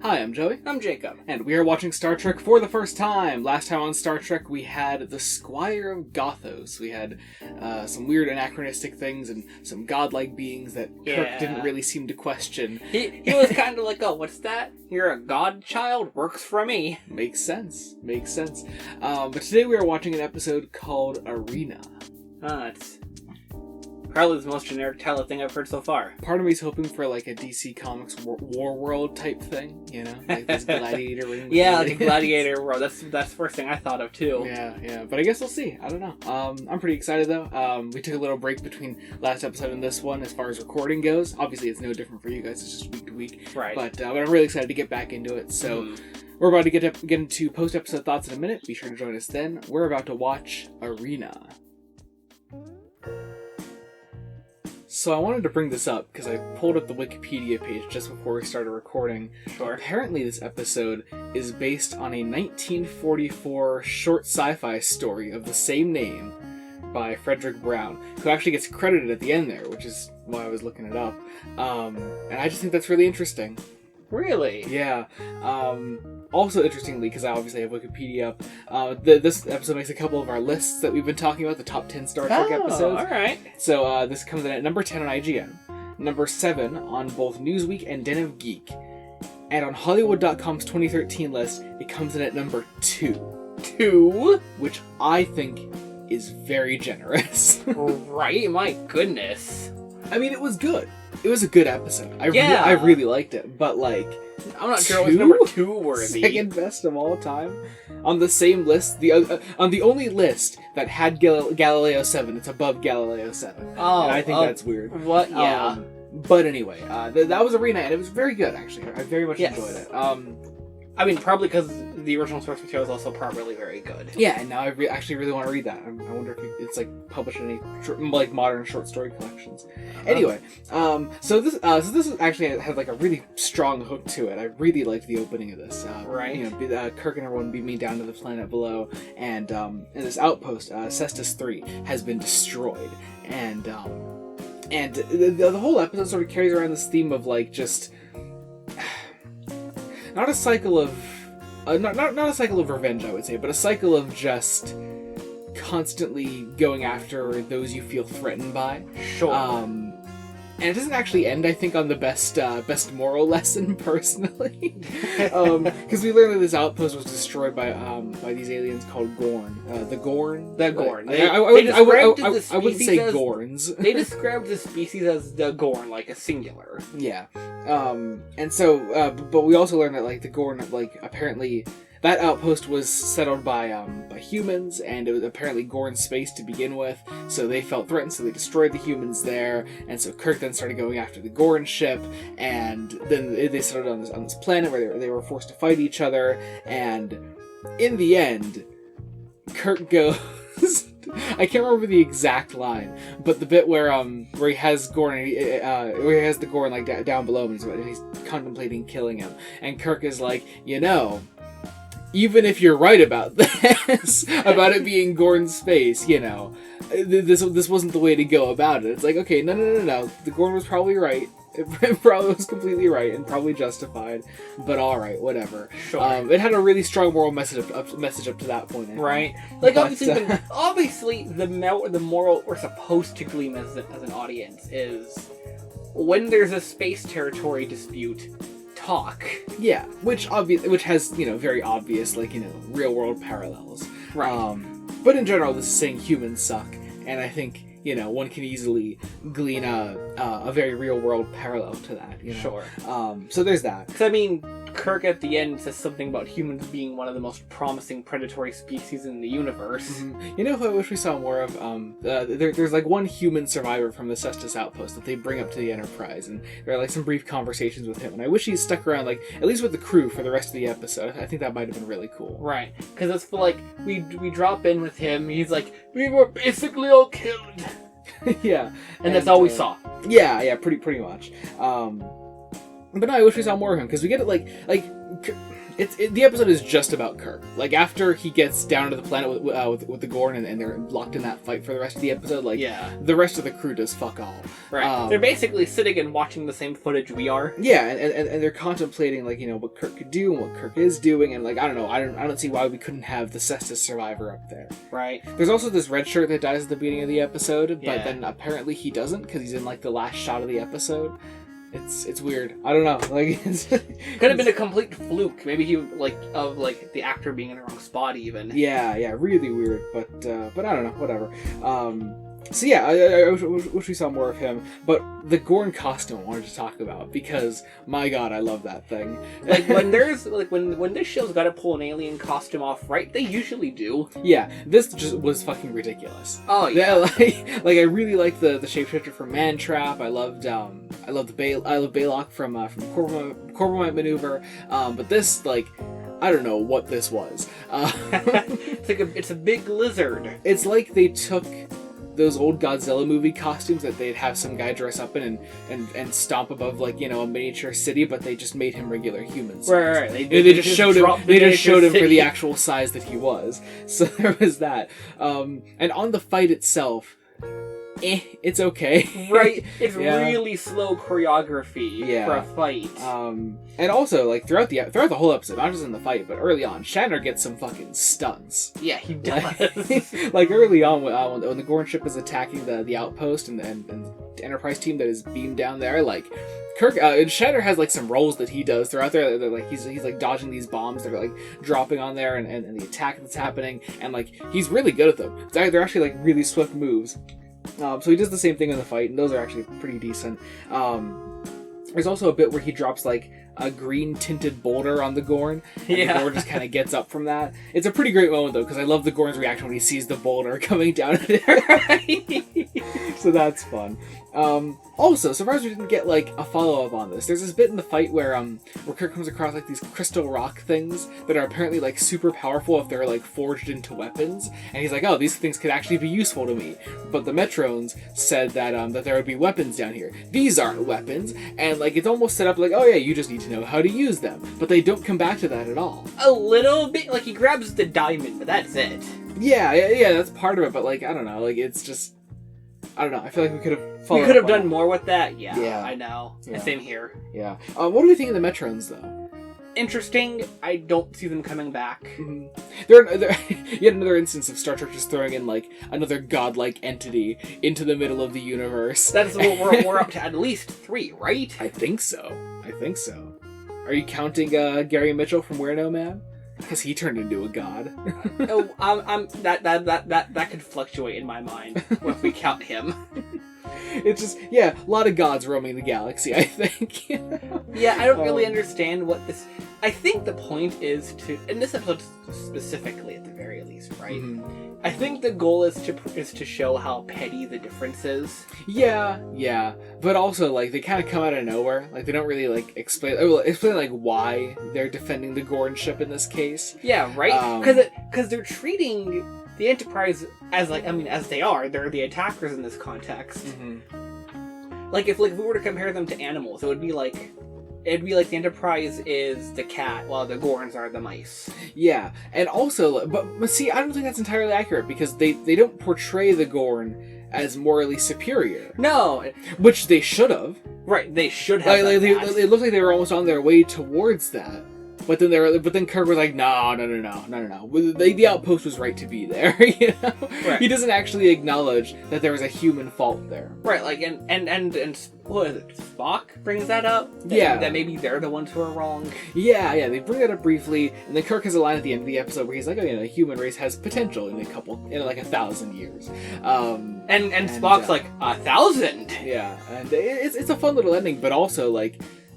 Hi, I'm Joey. I'm Jacob. And we are watching Star Trek for the first time. Last time on Star Trek, we had the Squire of Gothos. We had some weird anachronistic things and some godlike beings that Kirk didn't really seem to question. He was kind of like, oh, what's that? You're a godchild? Works for me. Makes sense. But today we are watching an episode called Arena. It's probably the most generic title thing I've heard so far. Part of me's hoping for like a DC Comics War World type thing, you know? Like this gladiator ring. Yeah, like a gladiator world. That's the first thing I thought of too. Yeah. But I guess we'll see. I don't know. I'm pretty excited though. We took a little break between last episode and this one as far as recording goes. Obviously it's no different for you guys, it's just week to week. Right. But I'm really excited to get back into it. So we're about to get into post-episode thoughts in a minute. Be sure to join us then. We're about to watch Arena. So I wanted to bring this up because I pulled up the Wikipedia page just before we started recording. Sure. Apparently this episode is based on a 1944 short sci-fi story of the same name by Frederick Brown, who actually gets credited at the end there, which is why I was looking it up. And I just think that's really interesting. Really? Yeah. Also, interestingly, because I obviously have Wikipedia up, this episode makes a couple of our lists that we've been talking about, the top 10 Star Trek episodes. Alright. So this comes in at number 10 on IGN, number 7 on both Newsweek and Den of Geek, and on Hollywood.com's 2013 list, it comes in at number 2. 2? Which I think is very generous. Right? My goodness. I mean, it was good. It was a good episode. I really liked it, but like... I'm not sure it was number 2 worthy. Second best of all time? On the same list, on the only list that had Galileo 7, it's above Galileo 7. Oh, and I think that's weird. What? Yeah. But anyway, that was Arena, and it was very good, actually. I very much enjoyed it. I mean, probably because the original source material is also probably very good. Yeah, and now I actually really want to read that. I wonder if it's like published in any modern short story collections. Anyway, so this actually had like a really strong hook to it. I really liked the opening of this. Right. You know, Kirk and everyone beat me down to the planet below, and this outpost, Cestus 3, has been destroyed, and the whole episode sort of carries around this theme of like just. Not a cycle of, not a cycle of revenge, I would say, but a cycle of just constantly going after those you feel threatened by. Sure. And it doesn't actually end, I think, on the best moral lesson, personally. Because we learned that this outpost was destroyed by these aliens called Gorn. The Gorn? The Gorn. I wouldn't say Gorns. They described the species as the Gorn, like a singular. Yeah. And so, but we also learned that, like, the Gorn, like, apparently... That outpost was settled by humans, and it was apparently Gorn space to begin with, so they felt threatened, so they destroyed the humans there, and so Kirk then started going after the Gorn ship, and then they settled on this planet where they were forced to fight each other, and in the end, Kirk goes... I can't remember the exact line, but the bit where he has Gorn, where he has the Gorn like down below him, and he's contemplating killing him, and Kirk is like, you know... Even if you're right about this, about it being Gorn space, you know, this wasn't the way to go about it. It's like, okay, no. The Gorn was probably right. It probably was completely right and probably justified. But all right, whatever. Sure. It had a really strong moral message up to that point. Right. Like obviously, the moral we're supposed to glean as an audience is when there's a space territory dispute. Talk. Yeah, which has, you know, very obvious, like, you know, real world parallels. Right. But in general, this is saying humans suck, and I think, you know, one can easily glean a very real world parallel to that. You know? Sure. So there's that. Because I mean, Kirk at the end says something about humans being one of the most promising predatory species in the universe. Mm-hmm. You know who I wish we saw more of? There's like one human survivor from the Cestus outpost that they bring up to the Enterprise, and there are like some brief conversations with him, and I wish he stuck around, like, at least with the crew for the rest of the episode. I think that might have been really cool. Right. Because it's like, we drop in with him, he's like, we were basically all killed. Yeah. And that's all we saw. Yeah, pretty much. But no, I wish we saw more of him, because we get it, the episode is just about Kirk. Like, after he gets down to the planet with the Gorn, and they're locked in that fight for the rest of the episode, the rest of the crew does fuck all. Right. They're basically sitting and watching the same footage we are. Yeah, and they're contemplating, what Kirk could do and what Kirk is doing, and, I don't know, I don't see why we couldn't have the Cestus survivor up there. Right. There's also this red shirt that dies at the beginning of the episode, but Yeah. then apparently he doesn't, because he's in, the last shot of the episode. It's weird. I don't know. Could have been a complete fluke. Maybe he of the actor being in the wrong spot even. Yeah, really weird. But I don't know. Whatever. So yeah, I wish we saw more of him. But the Gorn costume I wanted to talk about, because my god, I love that thing. When there's when this show's got to pull an alien costume off, right? They usually do. Yeah, this just was fucking ridiculous. Oh yeah. I really like the shapeshifter from Mantrap. I loved Baylock from Corbomite Maneuver. But this, I don't know what this was. It's a big lizard. It's like they took those old Godzilla movie costumes that they'd have some guy dress up in and stomp above a miniature city, but they just made him regular human size. Right. They just showed him for the actual size that he was. So there was that. And on the fight itself, it's okay. Right. It's really slow choreography for a fight. And also, throughout the whole episode, not just in the fight, but early on, Shatner gets some fucking stunts. Yeah, he does. Early on, when the Gorn ship is attacking the outpost and the Enterprise team that is beamed down there, Kirk and Shatner has some rolls that he does throughout there. They're he's dodging these bombs that are dropping on there, and the attack that's happening, and he's really good at them. They're actually really swift moves. So he does the same thing in the fight, and those are actually pretty decent. There's also a bit where he drops a green tinted boulder on the Gorn, and the Gorn just kind of gets up from that. It's a pretty great moment though, because I love the Gorn's reaction when he sees the boulder coming down at it. So that's fun. Also, surprised we didn't get a follow-up on this. There's this bit in the fight where Kirk comes across these crystal rock things that are apparently super powerful if they're forged into weapons, and he's oh, these things could actually be useful to me. But the Metrones said that there would be weapons down here. These aren't weapons, and it's almost set up oh yeah, you just need to know how to use them. But they don't come back to that at all. A little bit, he grabs the diamond, but that's it. Yeah, that's part of it. But I don't know, it's just, I don't know. I feel we could have followed. We could have done more with that. Yeah, I know. Yeah. Same here. Yeah. What do we think of the Metrones though? Interesting. I don't see them coming back. Mm-hmm. They're yet another instance of Star Trek just throwing in another godlike entity into the middle of the universe. That's what we're up to. At least 3, right? I think so. Are you counting Gary Mitchell from Where No Man? Because he turned into a god. That could fluctuate in my mind if we count him. It's just, a lot of gods roaming the galaxy, I think. Yeah, I don't really understand what this... I think the point is to... In this episode specifically, at the very least, right? Mm-hmm. I think the goal is to show how petty the difference is. Yeah. But also, they kind of come out of nowhere. They don't really, explain why they're defending the Gorn ship in this case. Yeah, right? Because they're treating the Enterprise as, as they are. They're the attackers in this context. Mm-hmm. If we were to compare them to animals, it would be it'd be the Enterprise is the cat, while the Gorns are the mice. Yeah, and also, but see, I don't think that's entirely accurate, because they don't portray the Gorn as morally superior. No, which they should have. Right, they should have. It looked like they were almost on their way towards that. But then Kirk was no. The outpost was right to be there. Right. He doesn't actually acknowledge that there was a human fault there. Right, and what is it? Spock brings that up. That maybe they're the ones who are wrong. Yeah, they bring that up briefly, and then Kirk has a line at the end of the episode where he's the human race has potential in 1,000 years. And Spock's 1,000. Yeah, and it's a fun little ending, but also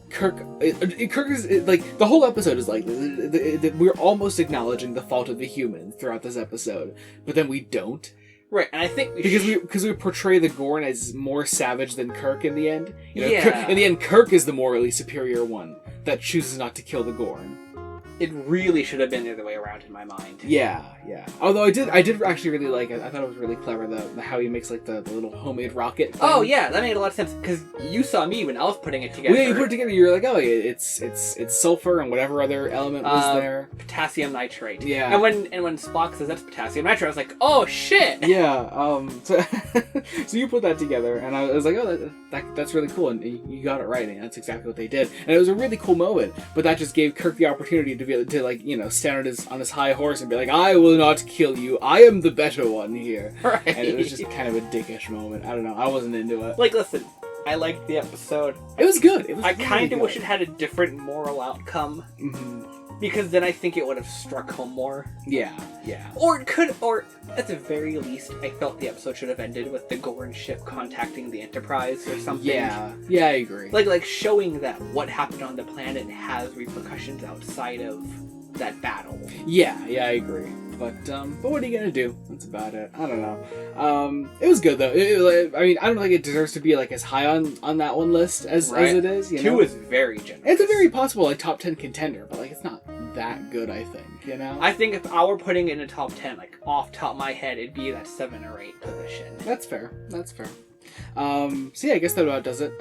Kirk is the whole episode is we're almost acknowledging the fault of the human throughout this episode, but then we don't. Right, and I think because we portray the Gorn as more savage than Kirk in the end. In the end, Kirk is the morally superior one that chooses not to kill the Gorn. it really should have been the other way around in my mind. Yeah. Although I did actually really like it. I thought it was really clever the how he makes like the little homemade rocket thing. Oh yeah, that made a lot of sense because you saw me when I was putting it together. Well, yeah, you put it together. You were like, oh, it's sulfur and whatever other element was there. Potassium nitrate. Yeah. And when Spock says that's potassium nitrate, I was like, oh shit. Yeah. So you put that together, and I was like, oh, that's really cool, and you got it right, and that's exactly what they did, and it was a really cool moment. But that just gave Kirk the opportunity to be able to, like, you know, stand on his high horse and be like, I will not kill you. I am the better one here. Right. And it was just kind of a dickish moment. I don't know. I wasn't into it. Like, listen, I liked the episode. It was good. It was. I kind of wish it had a different moral outcome. Mm-hmm. Because then I think it would have struck home more. Yeah. Or at the very least, I felt the episode should have ended with the Gorn ship contacting the Enterprise or something. Yeah, I agree. Like showing that what happened on the planet has repercussions outside of that battle. Yeah, I agree. But what are you gonna do? That's about it. I don't know. It was good though. I mean, I don't think it deserves to be like as high on that one list as it is. You 2 know? is very generous. It's a very possible like top 10 contender, but like it's not that good. I think, you know. I think if I were putting it in a top 10, like off top of my head, it'd be that 7 or 8 position. That's fair. So yeah, I guess that about does it.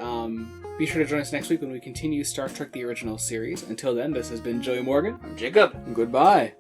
Be sure to join us next week when we continue Star Trek: The Original Series. Until then, this has been Joey Morgan. I'm Jacob. Goodbye.